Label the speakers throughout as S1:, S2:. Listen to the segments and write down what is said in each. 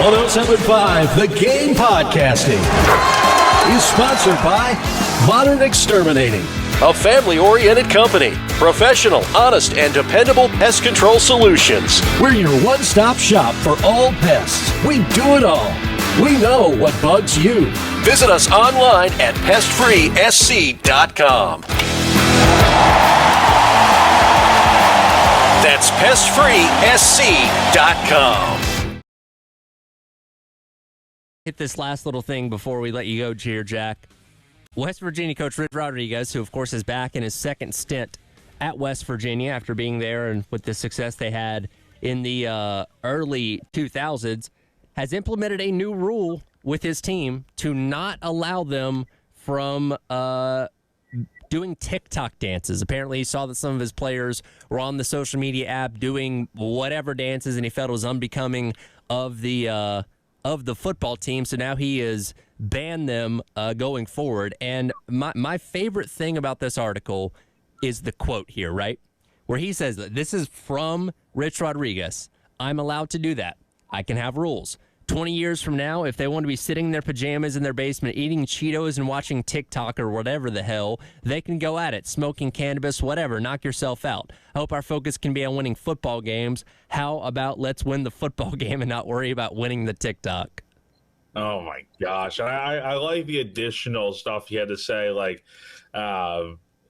S1: 107.5 The Game Podcasting is sponsored by Modern Exterminating, a family-oriented company. Professional, honest, and dependable pest control solutions. We're your one-stop shop for all pests. We do it all. We know what bugs you. Visit us online at pestfreesc.com. That's pestfreesc.com.
S2: Hit this last little thing before we let you go here, Jack. West Virginia coach Rich Rodriguez, who of course is back in his second stint at West Virginia after being there and with the success they had in the early 2000s, has implemented a new rule with his team to not allow them from doing TikTok dances. Apparently, he saw that some of his players were on the social media app doing whatever dances, and he felt it was unbecoming of the football team. So now he has banned them going forward. And my favorite thing about this article is the quote here, right? Where he says, this is from Rich Rodriguez. I'm allowed to do that. I can have rules. 20 years from now, if they want to be sitting in their pajamas in their basement, eating Cheetos and watching TikTok or whatever the hell, they can go at it, smoking cannabis, whatever, knock yourself out. I hope our focus can be on winning football games. How about let's win the football game and not worry about winning the TikTok?
S3: Oh, my gosh. I like the additional stuff he had to say. Like,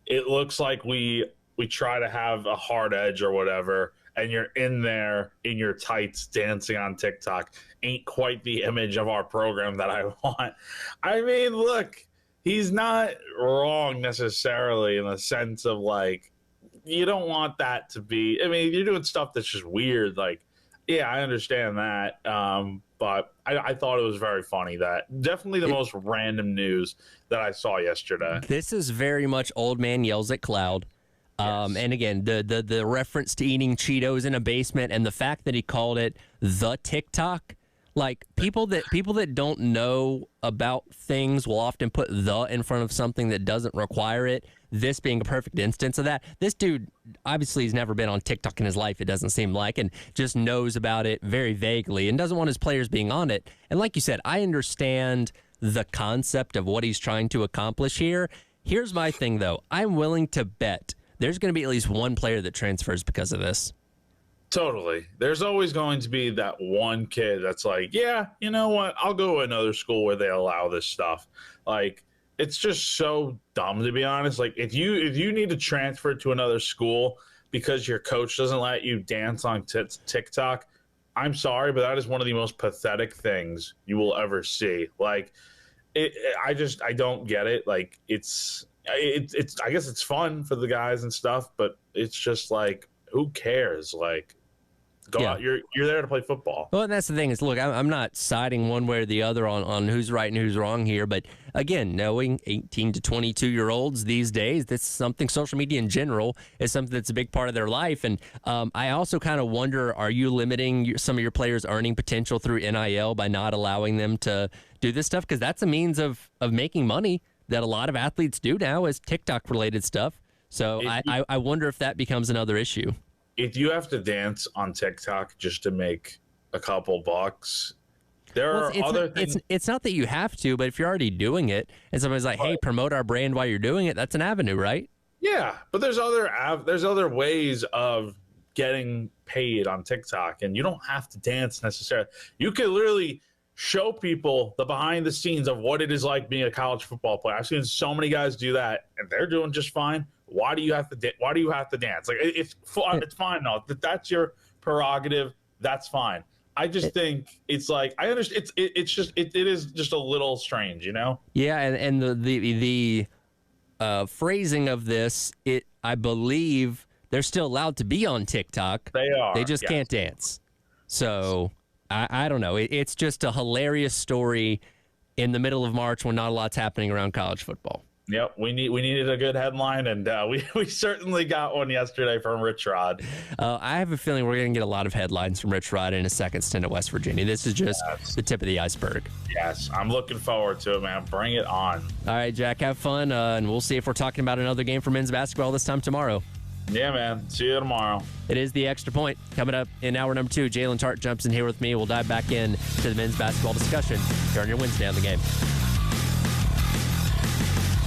S3: it looks like we try to have a hard edge or whatever, and you're in there in your tights dancing on TikTok. Ain't quite the image of our program that I want. I mean, look, he's not wrong necessarily in the sense of, like, you don't want that to be – I mean, you're doing stuff that's just weird. Like, yeah, I understand that. But I thought it was very funny. That definitely the most random news that I saw yesterday.
S2: This is very much old man yells at cloud. Yes. And again, the reference to eating Cheetos in a basement and the fact that he called it the TikTok, like people that don't know about things will often put the in front of something that doesn't require it. This being a perfect instance of that. This dude obviously has never been on TikTok in his life, it doesn't seem like, and just knows about it very vaguely and doesn't want his players being on it. And like you said, I understand the concept of what he's trying to accomplish here. Here's my thing, though. I'm willing to bet there's going to be at least one player that transfers because of this.
S3: Totally. There's always going to be that one kid that's like, yeah, you know what? I'll go to another school where they allow this stuff. Like, it's just so dumb, to be honest. Like, if you need to transfer to another school because your coach doesn't let you dance on TikTok, I'm sorry, but that is one of the most pathetic things you will ever see. Like, I don't get it. Like, it's I guess it's fun for the guys and stuff, but it's just like, who cares? Like, go out. You're there to play football.
S2: Well, and that's the thing is, look, I'm not siding one way or the other on who's right and who's wrong here, but again, knowing 18 to 22-year-olds these days, that's something. Social media in general is something that's a big part of their life, and I also kind of wonder, are you limiting some of your players' earning potential through NIL by not allowing them to do this stuff? Because that's a means of making money that a lot of athletes do now is TikTok-related stuff. So I wonder if that becomes another issue.
S3: If you have to dance on TikTok just to make a couple bucks, there are other things.
S2: It's not that you have to, but if you're already doing it and somebody's like, hey, promote our brand while you're doing it, that's an avenue, right?
S3: Yeah, but there's other ways of getting paid on TikTok, and you don't have to dance necessarily. You could literally show people the behind the scenes of what it is like being a college football player. I've seen so many guys do that, and they're doing just fine. Why do you have to dance? Like, it's fine. No, that's your prerogative. That's fine. I just think it's like, I understand. It is just a little strange, you know?
S2: Yeah, and the phrasing of this, I believe they're still allowed to be on TikTok.
S3: They are.
S2: They just can't dance. So I don't know. It's just a hilarious story in the middle of March when not a lot's happening around college football.
S3: Yep, we needed a good headline, and we certainly got one yesterday from Rich Rod.
S2: I have a feeling we're going to get a lot of headlines from Rich Rod in his second stint at West Virginia. This is just the tip of the iceberg.
S3: Yes, I'm looking forward to it, man. Bring it on.
S2: All right, Jack, have fun, and we'll see if we're talking about another game for men's basketball this time tomorrow.
S3: Yeah, man. See you tomorrow.
S2: It is the Extra Point. Coming up in hour number 2, Jalen Tart jumps in here with me. We'll dive back in to the men's basketball discussion here on your Wednesday on the Game.